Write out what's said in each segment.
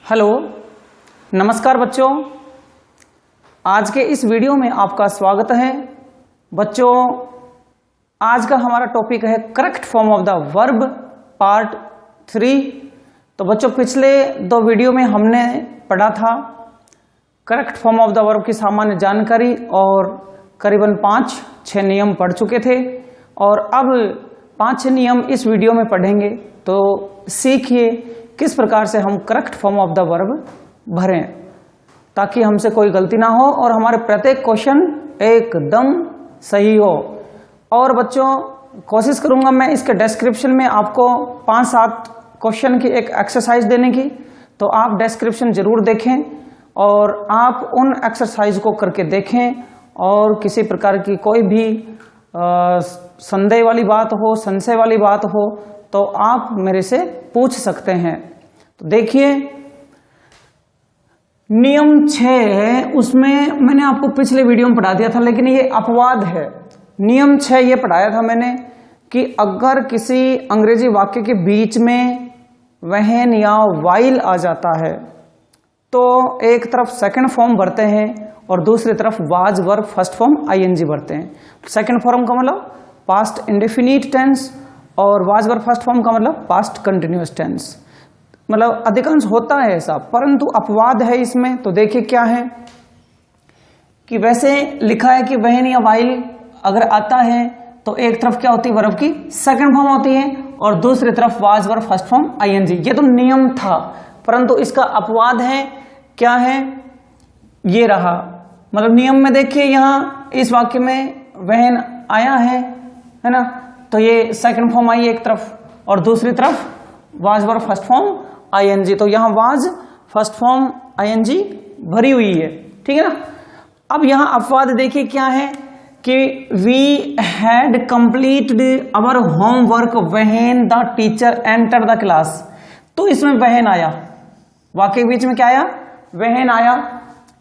Hello, नमस्कार बच्चों। आज के इस वीडियो में आपका स्वागत है। बच्चों, आज का हमारा टॉपिक है correct form of the verb part 3। तो बच्चों, पिछले 2 वीडियो में हमने पढ़ा था correct form of the verb की सामान्य जानकारी और करीबन 5-6 नियम पढ़ चुके थे और अब 5-6 नियम इस वीडियो में पढ़ेंगे। तो सीखिए किस प्रकार से हम correct form of the verb भरें ताकि हमसे कोई गलती ना हो और हमारे प्रत्येक क्वेश्चन एकदम सही हो। और बच्चों, कोशिश करूंगा मैं इसके डिस्क्रिप्शन में आपको 5-7 क्वेश्चन की एक एक्सरसाइज देने की, तो आप डिस्क्रिप्शन जरूर देखें और आप उन एक्सरसाइज को करके देखें और किसी प्रकार की कोई भी संदेह वाली बात हो, संशय वाली बात हो तो आप मेरे से पूछ सकते हैं। तो देखिए, नियम 6 है, उसमें मैंने आपको पिछले वीडियो में पढ़ा दिया था, लेकिन ये अपवाद है। नियम 6 ये पढ़ाया था मैंने कि अगर किसी अंग्रेजी वाक्य के बीच में व्हेन या व्हाइल आ जाता है तो एक तरफ सेकंड फॉर्म भरते हैं और दूसरी तरफ was verb first form ING भरते हैं। सेकंड फॉर्म का मतलब पास्ट इंडेफिनिट टेंस और वाज वर्ब फर्स्ट फॉर्म का मतलब पास्ट कंटिन्यूअस टेंस। मतलब अधिकांश होता है ऐसा, परंतु अपवाद है इसमें। तो देखिए क्या है कि वैसे लिखा है कि व्हेन या व्हाइल अगर आता है तो एक तरफ क्या होती है, वर्ब की सेकंड फॉर्म होती है और दूसरी तरफ was verb first form ING. ये तो नियम था, परंतु इसका अपवाद है। क्या है? ये रहा। मतलब नियम में देखिए, यहां इस वाक्य में व्हेन आया है ना, तो ये सेकंड फॉर्म आई एक तरफ और दूसरी तरफ was verb first form ING. तो यहां वाज फर्स्ट फॉर्म आईएनजी भरी हुई है, ठीक है ना। अब यहां अपवाद देखिए क्या है कि we had completed our homework when the teacher enter the class. तो इसमें व्हेन आया, वाक्य के बीच में क्या आया, व्हेन आया।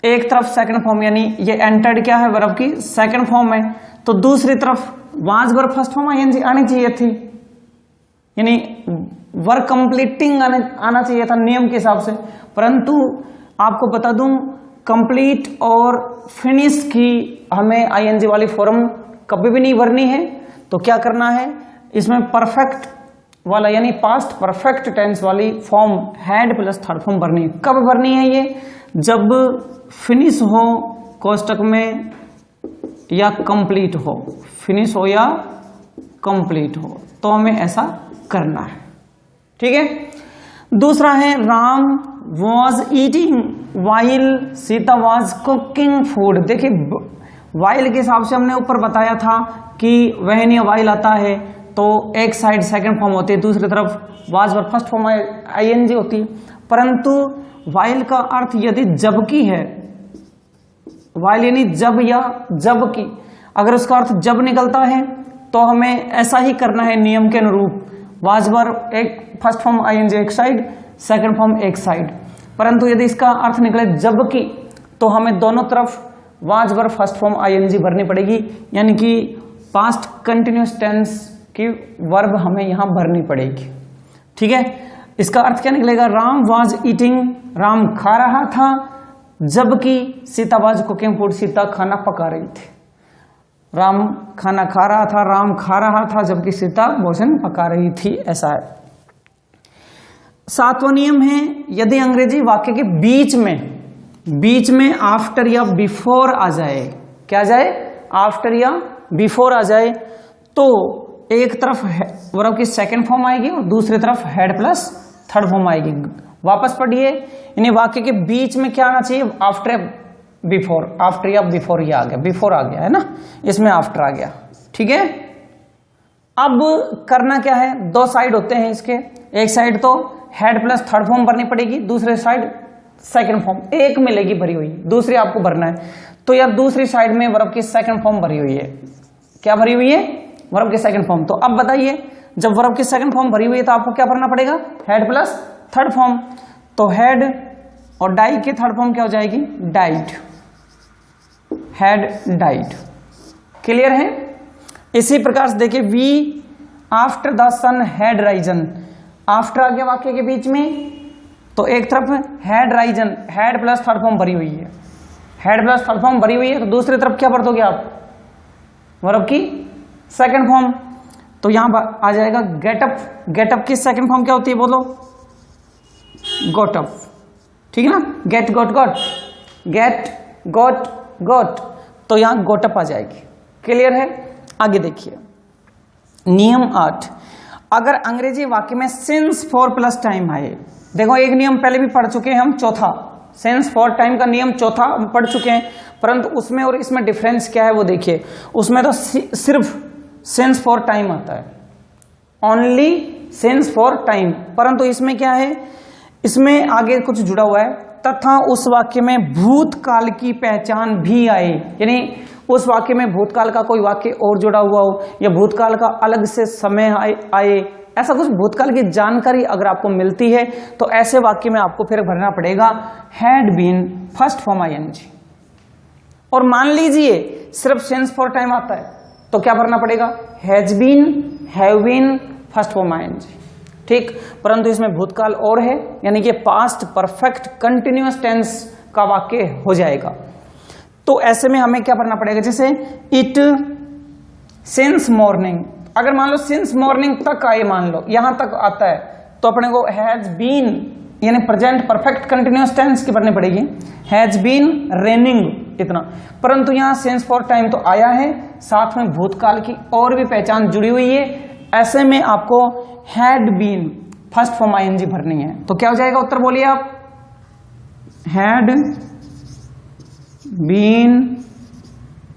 एक तरफ सेकंड फॉर्म यानी ये एंटर्ड क्या है, वर्ब की सेकंड फॉर्म है, तो दूसरी तरफ was verb first form ING आनी चाहिए थी, यानी वर्क कंप्लीटिंग आना चाहिए था नियम के हिसाब से। परंतु आपको बता दूं, कंप्लीट और फिनिश की हमें आईएनजी वाली फॉर्म कभी भी नहीं भरनी है। तो क्या करना है, इसमें परफेक्ट वाला यानी पास्ट परफेक्ट टेंस वाली form had plus third form भरनी है। कब भरनी है ये? जब फिनिश हो कोष्टक में या कंप्लीट हो, फिनिश हो या कंप्लीट हो, तो हमें ऐसा करना है, ठीक है। दूसरा है Ram was eating while Sita was cooking food. देखिए, वाइल के हिसाब से हमने ऊपर बताया था कि व्हेन या वाइल आता है तो एक साइड सेकंड फॉर्म होती है, दूसरी तरफ was verb first form ING होती है। परंतु वाइल का अर्थ यदि जबकि है, वाइल यानी जब या जबकि, अगर उसका अर्थ जब निकलता है तो हमें ऐसा ही करना है नियम के अनुरूप, वाज वर्ब एक फर्स्ट फॉर्म आईएनजी एक साइड, सेकंड फॉर्म एक साइड। परंतु यदि इसका अर्थ निकले जबकि तो हमें दोनों तरफ was verb first form ING भरनी पड़ेगी, यानी कि पास्ट कंटिन्यूअस टेंस की वर्ब हमें यहां भरनी पड़ेगी, ठीक है। इसका अर्थ क्या निकलेगा, राम वाज ईटिंग, राम खा रहा था, जबकि Sita was cooking food, Sita खाना पका रही थी। राम खाना खा रहा था, राम खा रहा था, जबकि सीता भोजन पका रही थी, ऐसा है। 7वां नियम है, यदि अंग्रेजी वाक्य के बीच में आफ्टर या बिफोर आ जाए, क्या जाए, आफ्टर या बिफोर आ जाए, तो एक तरफ वर्ब की सेकंड फॉर्म आएगी और दूसरी तरफ हैड प्लस थर्ड फॉर्म आएगी। वापस पढ़िए, यानी वाक्य के बीच में क्या आना चाहिए, आफ्टर बिफोर, आफ्टर या बिफोर, ये आ गया, बिफोर आ गया है ना, इसमें आफ्टर आ गया, ठीक है। अब करना क्या है, 2 साइड होते हैं इसके, एक साइड तो हैड प्लस थर्ड फॉर्म भरनी पड़ेगी, दूसरे साइड सेकंड फॉर्म, एक मिलेगी भरी हुई, दूसरी आपको भरना है। तो यार दूसरी साइड में वर्ब की सेकंड फॉर्म भरी हुई है, क्या भरी हुई है, वर्ब की सेकंड फॉर्म। तो अब बताइए, जब वर्ब की सेकंड फॉर्म भरी हुई है तो आपको क्या भरना पड़ेगा, हैड प्लस थर्ड फॉर्म। तो हैड और डाई के थर्ड फॉर्म क्या हो जाएगी, डाइड, हैड डाइड। क्लियर है? इसी प्रकार से देखिए, we after the sun had risen, after आ गया वाक्य के बीच में, तो एक तरफ had risen, had plus third form भरी हुई है, हैड प्लस थर्ड फॉर्म भरी हुई है, तो दूसरी तरफ क्या भर दोगे आप, वर्ब की सेकंड फॉर्म। तो यहां पर आ जाएगा गेटअप, गेटअप की सेकंड फॉर्म क्या होती है बोलो, गोटअप, ठीक है ना, गेट गोट गॉट, गेट गोट गोट, तो यहां गोटअप आ जाएगी। क्लियर है? आगे देखिए नियम 8, अगर अंग्रेजी वाक्य में सिंस फॉर प्लस टाइम आए, देखो एक नियम पहले भी पढ़ चुके हैं हम, चौथा सिंस फॉर टाइम का नियम चौथा पढ़ चुके हैं, परंतु उसमें और इसमें डिफरेंस क्या है वो देखिए। उसमें तो सिर्फ सिंस फॉर टाइम आता है, ओनली सिंस फॉर टाइम, परंतु इसमें क्या है, इसमें आगे कुछ जुड़ा हुआ है, तथा उस वाक्य में भूतकाल की पहचान भी आए, यानी उस वाक्य में भूतकाल का कोई वाक्य और जुड़ा हुआ हो, या भूतकाल का अलग से समय आए, ऐसा कुछ भूतकाल की जानकारी अगर आपको मिलती है तो ऐसे वाक्य में आपको फिर भरना पड़ेगा had been first form ING. और मान लीजिए सिर्फ सिंस फॉर टाइम आता है तो क्या भरना पड़ेगा, has been, have been, first form ING, ठीक। परंतु इसमें भूतकाल और है, यानी कि पास्ट परफेक्ट कंटिन्यूअस टेंस का वाक्य हो जाएगा। तो ऐसे में हमें क्या भरना पड़ेगा, जैसे इट सिंस मॉर्निंग, अगर मान लो सिंस मॉर्निंग तक आए, मान लो यहां तक आता है, तो अपने को हैज बीन यानी प्रेजेंट परफेक्ट कंटिन्यूअस टेंस की भरनी पड़ेगी, हैज बीन रेनिंग इतना। परंतु यहां सिंस फॉर टाइम तो आया है, साथ में भूतकाल की और भी पहचान जुड़ी हुई है, ऐसे में आपको had been first form ING भरनी है। तो क्या हो जाएगा उत्तर बोलिए आप, had been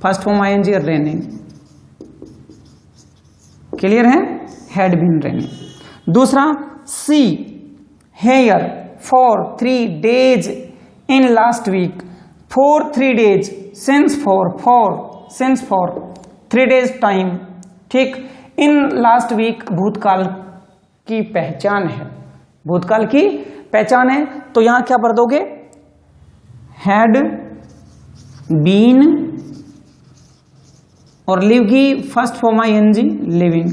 first form ING raining. Clear है, हैड बीन रेनिंग। दूसरा see her for 3 days in last week, for 3 days, since for 3 days time, ठीक। इन लास्ट वीक भूतकाल की पहचान है, भूतकाल की पहचान है, तो यहां क्या भर दोगे, हैड बीन और लिव की फर्स्ट फॉर्म आईएनजी लिविंग,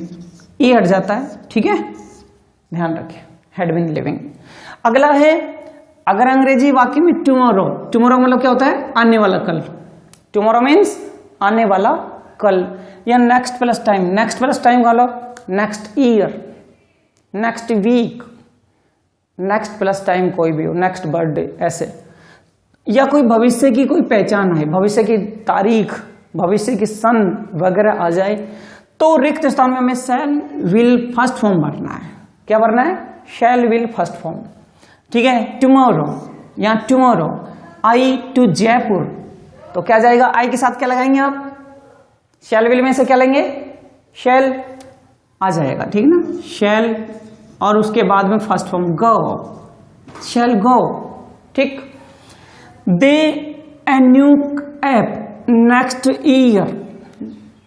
ये हट जाता है, ठीक है, ध्यान रखें, हैड बीन लिविंग। अगला है, अगर अंग्रेजी वाक्य में टुमारो, टुमारो मतलब क्या होता है, आने वाला कल, टुमारो मीन्स आने वाला कल, या next plus time, next plus time का लो next year, next week, next plus time कोई भी हो, नेक्स्ट बर्थडे, ऐसे, या कोई भविष्य की कोई पहचान है, भविष्य की तारीख, भविष्य की सन वगैरह आ जाए, तो रिक्त स्थान में हमें शैल विल फर्स्ट फॉर्म भरना है। क्या भरना है, शैल विल फर्स्ट फॉर्म, ठीक है। टुमारो, यहां टुमारो आई टू जयपुर, तो क्या जाएगा, आई के साथ क्या लगाएंगे आप, शैल विल में से क्या लेंगे, शैल आ जाएगा, ठीक है ना, शैल, और उसके बाद में फर्स्ट फॉर्म गो, शैल गो, ठीक। They a new app next year,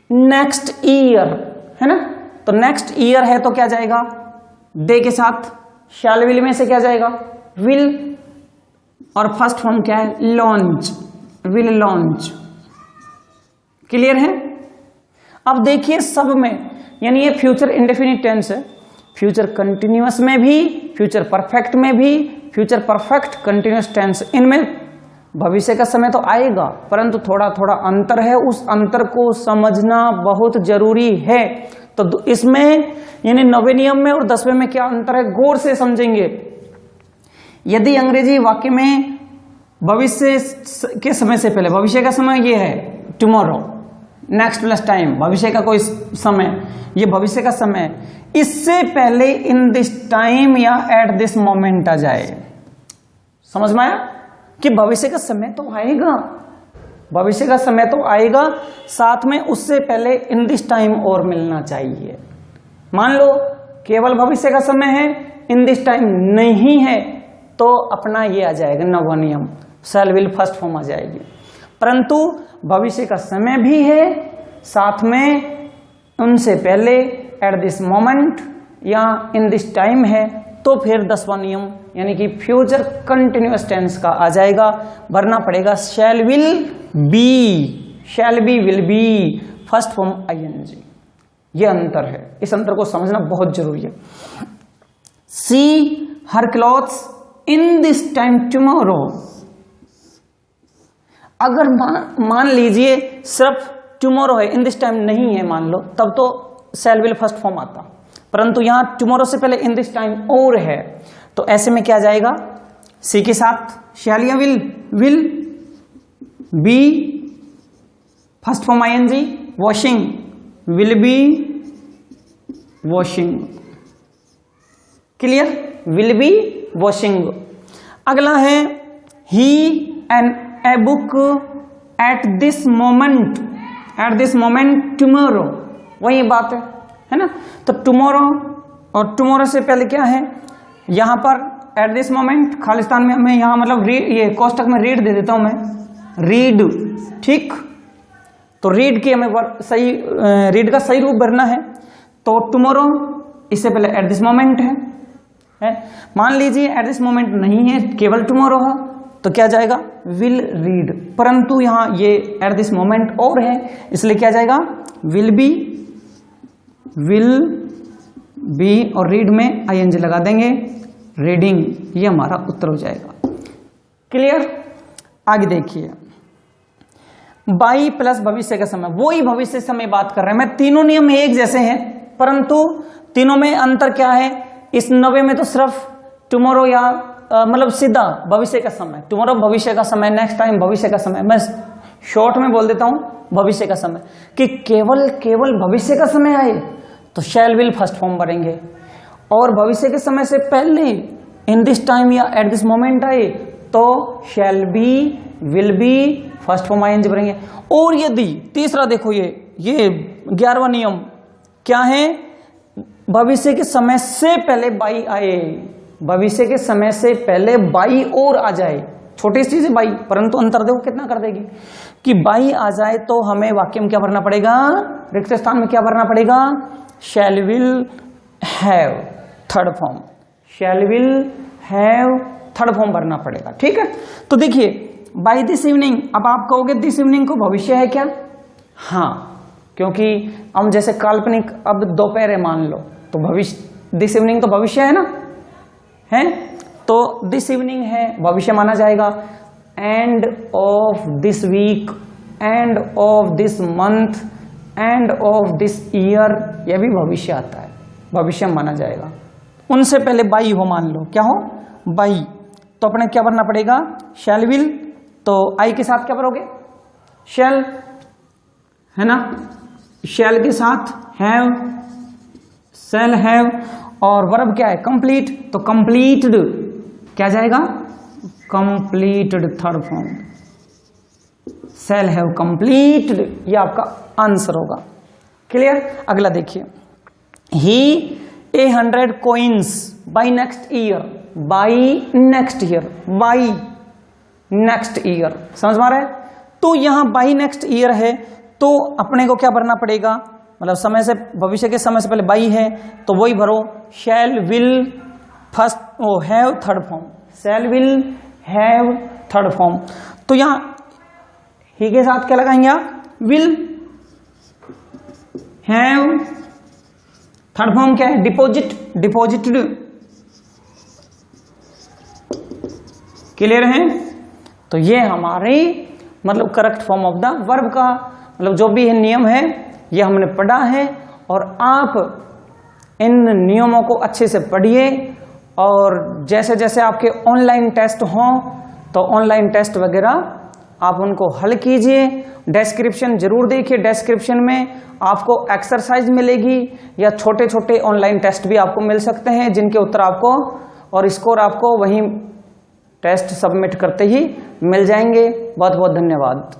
next year है ना, तो नेक्स्ट ईयर है तो क्या जाएगा, दे के साथ शैल विल में से क्या जाएगा, विल, और फर्स्ट फॉर्म क्या है, लॉन्च, विल लॉन्च। क्लियर है? अब देखिए सब में, यानी ये फ्यूचर इंडेफिनिट टेंस है, फ्यूचर कंटिन्यूअस में भी, फ्यूचर परफेक्ट में भी, फ्यूचर परफेक्ट कंटिन्यूअस टेंस, इनमें भविष्य का समय तो आएगा, परंतु थोड़ा थोड़ा अंतर है, उस अंतर को समझना बहुत जरूरी है। तो इसमें यानी 9वें नियम में और 10वें में क्या अंतर है, गौर से समझेंगे। यदि अंग्रेजी वाक्य में भविष्य के समय से पहले, भविष्य का समय ये है टुमारो, नेक्स्ट प्लस टाइम, भविष्य का कोई समय, ये भविष्य का समय, इससे पहले इन दिस टाइम या एट दिस मोमेंट आ जाए, समझ में आया कि भविष्य का समय तो आएगा, भविष्य का समय तो आएगा, साथ में उससे पहले इन दिस टाइम और मिलना चाहिए। मान लो केवल भविष्य का समय है, इन दिस टाइम नहीं है, तो अपना ये आ जाएगा 9वां नियम, शैल विल फर्स्ट फॉर्म आ जाएगी। परंतु भविष्य का समय भी है, साथ में उनसे पहले एट दिस मोमेंट या इन दिस टाइम है, तो फिर 10वां नियम यानी कि फ्यूचर कंटिन्यूअस टेंस का आ जाएगा, भरना पड़ेगा shall will be, shall be, will be, first form ING. ये अंतर है, इस अंतर को समझना बहुत जरूरी है। See her clothes in this time tomorrow. अगर मान लीजिए सिर्फ टुमारो है, इन दिस टाइम नहीं है मान लो, तब तो शैल विल फर्स्ट फॉर्म आता, परंतु यहां टुमारो से पहले इन दिस टाइम और है, तो ऐसे में क्या जाएगा, सी के साथ शैल या will be first form ING, washing will be washing, clear, will be washing. अगला है ही an a book at this moment tomorrow, वही बात है ना। तो टुमारो और टुमारो से पहले क्या है, यहां पर एट दिस मोमेंट, खालिस्तान में मैं यहां मतलब ये कोष्टक में रीड दे देता हूं मैं, रीड, ठीक। तो रीड की हमें सही रीड का सही रूप भरना है, तो टुमारो इससे पहले एट दिस मोमेंट है। मान लीजिए एट दिस मोमेंट नहीं है, केवल टुमारो है, तो क्या जाएगा, विल रीड, परंतु यहां ये एट दिस मोमेंट और है, इसलिए क्या जाएगा, विल बी और रीड में आईएनजी लगा देंगे, रीडिंग, ये हमारा उत्तर हो जाएगा। क्लियर। आगे देखिए, बाई प्लस भविष्य का समय, वही भविष्य समय बात कर रहे हैं। मैं तीनों नियम एक जैसे हैं, परंतु तीनों में अंतर क्या है, इस 90 में तो सिर्फ टुमारो या मतलब सीधा भविष्य का समय, टुमारो भविष्य का समय, नेक्स्ट टाइम भविष्य का समय, मैं शॉर्ट में बोल देता हूं भविष्य का समय, कि केवल भविष्य का समय आए तो शैल विल फर्स्ट फॉर्म भरेंगे, और भविष्य के समय से पहले इन दिस टाइम या एट दिस मोमेंट आए तो shall be will be first form ING भरेंगे। और यदि तीसरा देखो, ये 11वां नियम क्या है, भविष्य के समय से पहले बाई आए, भविष्य के समय से पहले बाई और आ जाए, छोटी सी चीज है बाई, परंतु अंतर देखो कितना कर देगी, कि बाई आ जाए तो हमें वाक्य में क्या भरना पड़ेगा, रिक्त स्थान में क्या भरना पड़ेगा, shall will have third form, shell will have third form भरना पड़ेगा, ठीक है। तो देखिए बाई दिस इवनिंग, अब आप कहोगे दिस इवनिंग को भविष्य है क्या, हाँ, क्योंकि हम जैसे काल्पनिक अब दोपहर है मान लो, तो भविष्य दिस इवनिंग तो भविष्य है ना, है, तो दिस इवनिंग है भविष्य माना जाएगा। End of this week, end of this month, end of this year, यह भी भविष्य आता है, भविष्य माना जाएगा। उनसे पहले बाई हो, मान लो क्या हो, बाई, तो अपने क्या भरना पड़ेगा, शैल विल, तो आई के साथ क्या भरोगे, शैल, है ना, शैल के साथ हैव, शैल हैव, और वर्ब क्या है, कंप्लीट, तो कंप्लीटेड क्या जाएगा, completed third form, shall have completed, ये आपका आंसर होगा। क्लियर। अगला देखिए, ही 100 coins by next year, by next year, by next year, समझ में आ रहा है। तो यहां बाई नेक्स्ट ईयर है, तो अपने को क्या भरना पड़ेगा, मतलब समय से, भविष्य के समय से पहले बाई है, तो वही भरो, शैल will first have third form, shell will have third form. तो यहां ही के साथ क्या लगाएंगे आप, विल हैव, थर्ड फॉर्म क्या है, डिपॉजिट, डिपॉजिटेड, क्लियर है। तो ये हमारे मतलब correct form of the verb का मतलब जो भी नियम है ये हमने पढ़ा है, और आप इन नियमों को अच्छे से पढ़िए, और जैसे जैसे आपके ऑनलाइन टेस्ट हों तो ऑनलाइन टेस्ट वगैरह आप उनको हल कीजिए। डिस्क्रिप्शन जरूर देखिए, डिस्क्रिप्शन में आपको एक्सरसाइज मिलेगी या छोटे छोटे ऑनलाइन टेस्ट भी आपको मिल सकते हैं, जिनके उत्तर आपको और स्कोर आपको वहीं टेस्ट सबमिट करते ही मिल जाएंगे। बहुत बहुत धन्यवाद।